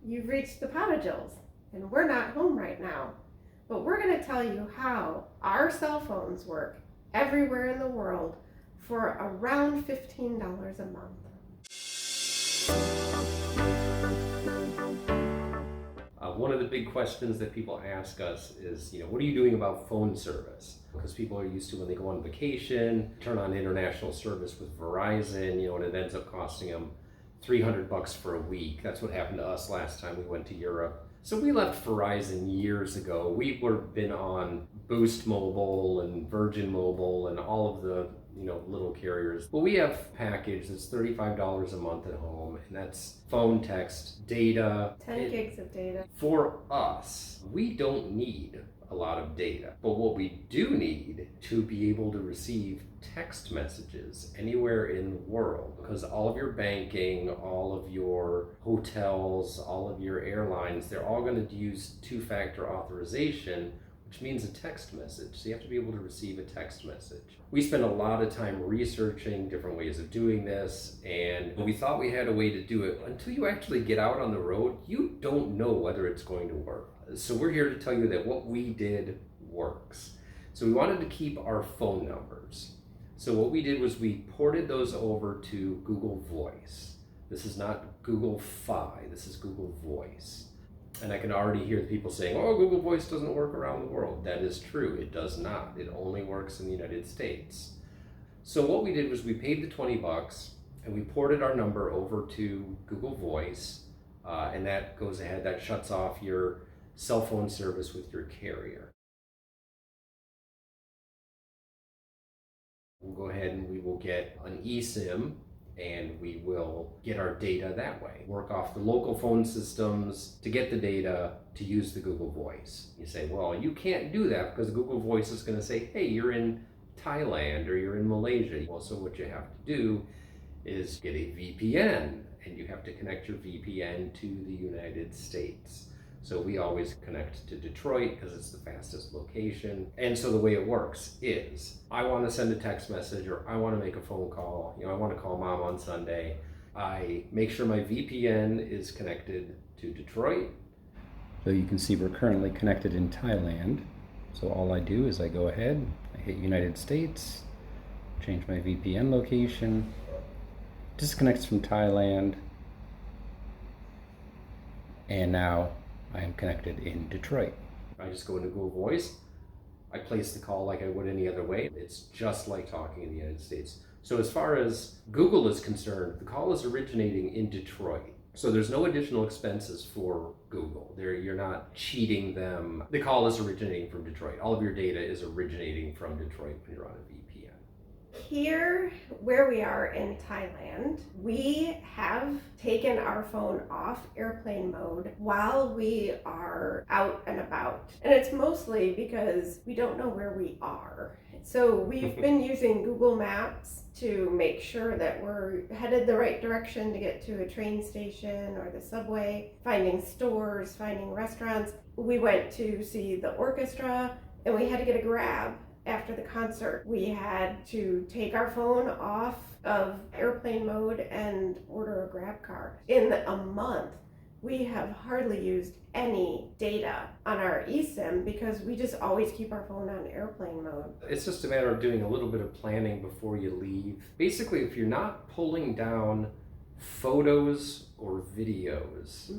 You've reached the Podagils, and we're not home right now, but we're going to tell you how our cell phones work everywhere in the world for around $15 a month. One of the big questions that people ask us is, what are you doing about phone service? Because people are used to when they go on vacation, turn on international service with Verizon, and it ends up costing them $300 for a week. That's what happened to us last time we went to Europe. So we left Verizon years ago. We've been on Boost Mobile and Virgin Mobile and all of the little carriers. But we have a package that's $35 a month at home, and that's phone, text, data. 10 gigs of data. For us, we don't need a lot of data, but what we do need to be able to receive text messages anywhere in the world, because all of your banking, all of your hotels, all of your airlines, they're all going to use two-factor authorization, which means a text message. So you have to be able to receive a text message. We spent a lot of time researching different ways of doing this, and we thought we had a way to do it. Until you actually get out on the road, you don't know whether it's going to work. So we're here to tell you that what we did works. So we wanted to keep our phone numbers. So what we did was we ported those over to Google Voice. This is not Google Fi, this is Google Voice. And I can already hear the people saying, oh, Google Voice doesn't work around the world. That is true, it does not. It only works in the United States. So what we did was we paid the $20 and we ported our number over to Google Voice, and that goes ahead, that shuts off your cell phone service with your carrier. We'll go ahead and we will get an eSIM, and we will get our data that way. Work off the local phone systems to get the data to use the Google Voice. You say, well, you can't do that because Google Voice is going to say, hey, you're in Thailand or you're in Malaysia. Well, so what you have to do is get a VPN, and you have to connect your VPN to the United States. So we always connect to Detroit because it's the fastest location. And so the way it works is, I want to send a text message or I want to make a phone call. I want to call mom on Sunday. I make sure my VPN is connected to Detroit. So you can see we're currently connected in Thailand. So all I do is I go ahead, I hit United States, change my VPN location, disconnects from Thailand, and now I am connected in Detroit. I just go into Google Voice, I place the call like I would any other way. It's just like talking in the United States. So as far as Google is concerned, the call is originating in Detroit. So there's no additional expenses for Google. You're not cheating them. The call is originating from Detroit. All of your data is originating from Detroit when you're on a VPN. Here, where we are in Thailand, we have taken our phone off airplane mode while we are out and about. And it's mostly because we don't know where we are. So we've been using Google Maps to make sure that we're headed the right direction to get to a train station or the subway, finding stores, finding restaurants. We went to see the orchestra and we had to get a Grab. After the concert, we had to take our phone off of airplane mode and order a Grab car. In a month, we have hardly used any data on our eSIM because we just always keep our phone on airplane mode. It's just a matter of doing a little bit of planning before you leave. Basically, if you're not pulling down photos or videos,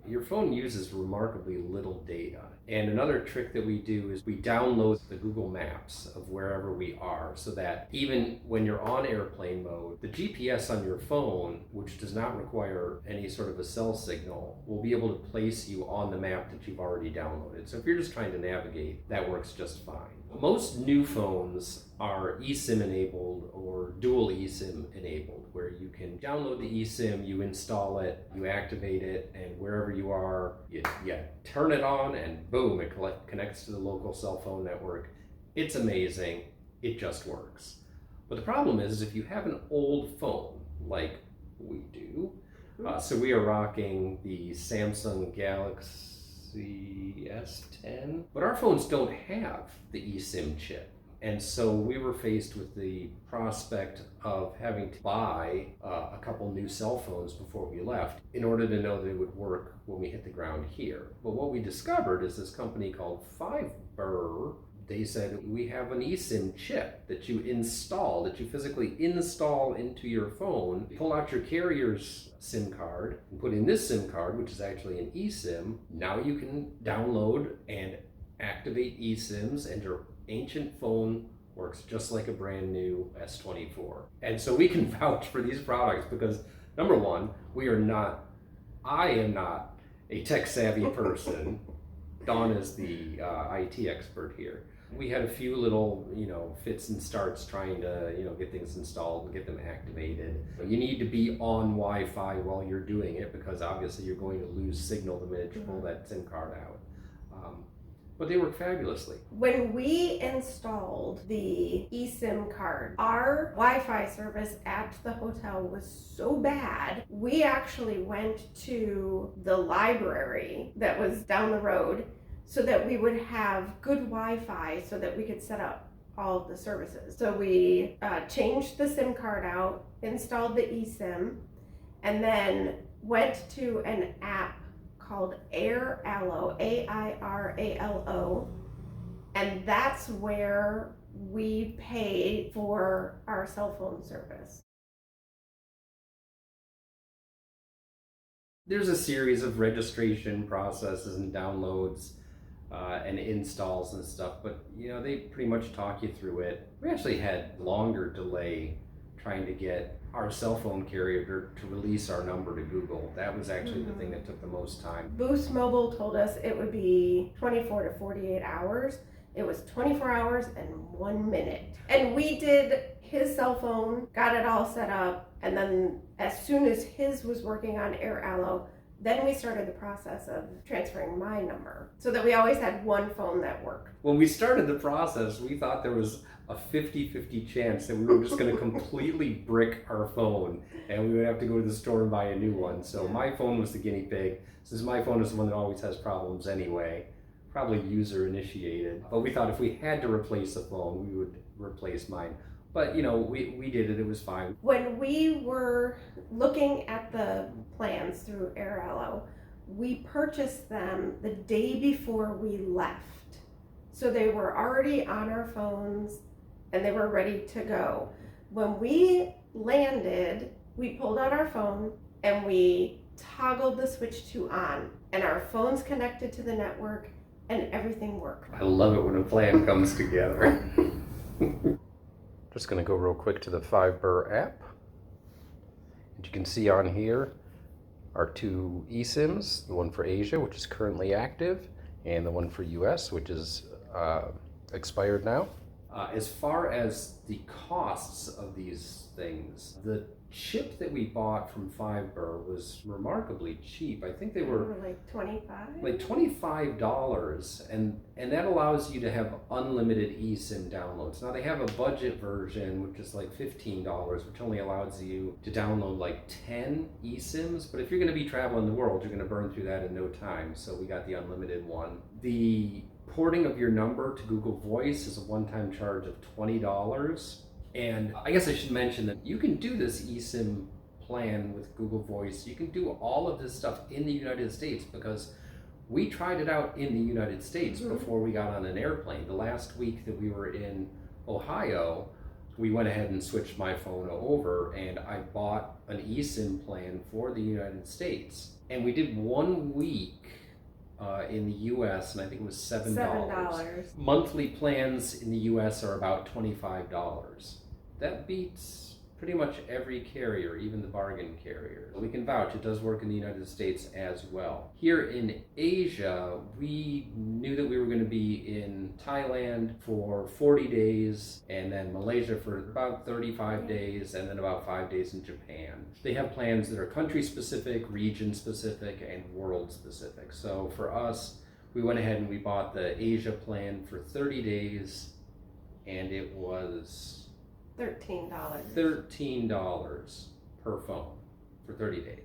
your phone uses remarkably little data. And another trick that we do is we download the Google Maps of wherever we are, so that even when you're on airplane mode, the GPS on your phone, which does not require any sort of a cell signal, will be able to place you on the map that you've already downloaded. So if you're just trying to navigate, that works just fine. Most new phones are eSIM enabled or dual eSIM enabled, where you can download the eSIM, you install it, you activate it, and wherever you are, you turn it on and boom, it connects to the local cell phone network. It's amazing, it just works. But the problem is if you have an old phone, like we do, so we are rocking the Samsung Galaxy S10, but our phones don't have the eSIM chip. And so we were faced with the prospect of having to buy a couple new cell phones before we left in order to know they would work when we hit the ground here. But what we discovered is this company called Fiverr. They said, we have an eSIM chip that you install, that you physically install into your phone. You pull out your carrier's SIM card and put in this SIM card, which is actually an eSIM. Now you can download and activate eSIMs, and your ancient phone works just like a brand new S24. And so we can vouch for these products because, number one, I am not a tech savvy person. Dawn is the IT expert here. We had a few little, fits and starts trying to, get things installed and get them activated. You need to be on Wi-Fi while you're doing it because obviously you're going to lose signal the minute you pull that SIM card out. But they work fabulously. When we installed the eSIM card, our Wi-Fi service at the hotel was so bad, we actually went to the library that was down the road so that we would have good Wi-Fi so that we could set up all of the services. So we changed the SIM card out, installed the eSIM, and then went to an app called AirAllo, AIRALO, and that's where we pay for our cell phone service. There's a series of registration processes and downloads and installs and stuff, but they pretty much talk you through it. We actually had longer delay trying to get our cell phone carrier to release our number to Google. That was actually the thing that took the most time. Boost Mobile told us it would be 24 to 48 hours. It was 24 hours and 1 minute. And we did his cell phone, got it all set up, and then as soon as his was working on AirAllo, then we started the process of transferring my number so that we always had one phone that worked. When we started the process, we thought there was a 50-50 chance that we were just going to completely brick our phone and we would have to go to the store and buy a new one. So my phone was the guinea pig, since my phone is the one that always has problems anyway, probably user initiated. But we thought if we had to replace a phone, we would replace mine. But we did it, it was fine. When we were looking at the plans through AirAllo, we purchased them the day before we left. So they were already on our phones and they were ready to go. When we landed, we pulled out our phone and we toggled the switch to on, and our phones connected to the network and everything worked. I love it when a plan comes together. Just going to go real quick to the Fiverr app. And you can see on here are two eSIMs, the one for Asia, which is currently active, and the one for US, which is expired now. As far as the costs of these things, the chip that we bought from Fiverr was remarkably cheap. I think they were like $25? Like $25, and that allows you to have unlimited eSIM downloads. Now they have a budget version, which is like $15, which only allows you to download like 10 eSIMs. But if you're going to be traveling the world, you're going to burn through that in no time. So we got the unlimited one. The porting of your number to Google Voice is a one-time charge of $20. And I guess I should mention that you can do this eSIM plan with Google Voice. You can do all of this stuff in the United States because we tried it out in the United States before we got on an airplane. The last week that we were in Ohio, we went ahead and switched my phone over and I bought an eSIM plan for the United States. And we did 1 week in the US, and I think it was $7. Monthly plans in the US are about $25. That beats pretty much every carrier, even the bargain carrier. We can vouch it does work in the United States as well. Here in Asia, we knew that we were going to be in Thailand for 40 days, and then Malaysia for about 35 days, and then about 5 days in Japan. They have plans that are country specific, region specific, and world specific. So for us, we went ahead and we bought the Asia plan for 30 days, and it was $13 per phone for 30 days.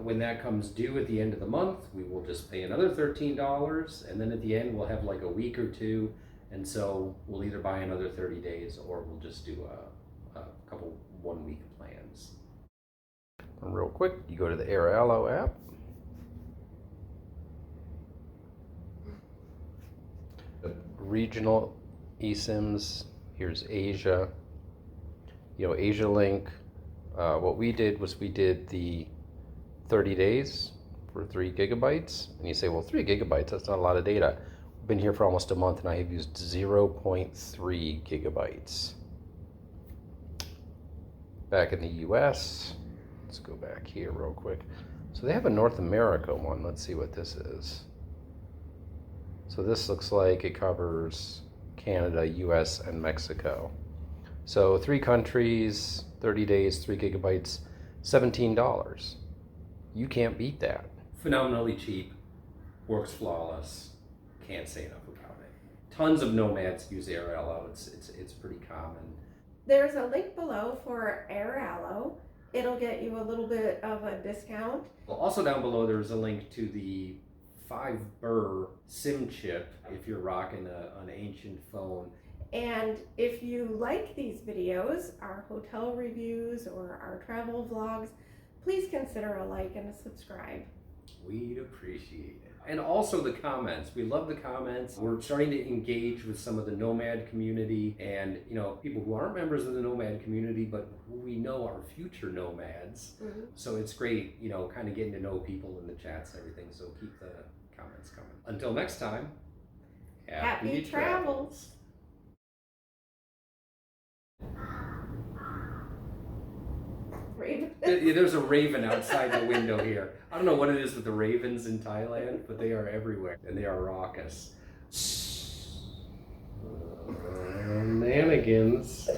When that comes due at the end of the month, we will just pay another $13, and then at the end we'll have like a week or two, And so we'll either buy another 30 days or we'll just do a couple 1 week plans. Real quick, you go to the AirAllo app. Regional eSIMs, here's Asia. Asia Link. What we did was we did the 30 days for 3 gigabytes. And you say, well, 3 gigabytes, that's not a lot of data. I've been here for almost a month and I have used 0.3 gigabytes. Back in the US, let's go back here real quick. So they have a North America one. Let's see what this is. So this looks like it covers Canada, US, and Mexico. So 3 countries, 30 days, 3 gigabytes, $17. You can't beat that. Phenomenally cheap, works flawless, can't say enough about it. Tons of nomads use AirAllo, it's pretty common. There's a link below for AirAllo. It'll get you a little bit of a discount. Well, also down below there's a link to the 5 burr SIM chip if you're rocking an ancient phone. And if you like these videos, our hotel reviews or our travel vlogs, please consider a like and a subscribe. We'd appreciate it. And also the comments. We love the comments. We're starting to engage with some of the Nomad community and, people who aren't members of the Nomad community, but who we know are future nomads. Mm-hmm. So it's great, kind of getting to know people in the chats and everything. So keep the comments coming. Until next time, happy travels. Raven. There's a raven outside the window here. I don't know what it is with the ravens in Thailand, but they are everywhere and they are raucous. Shenanigans.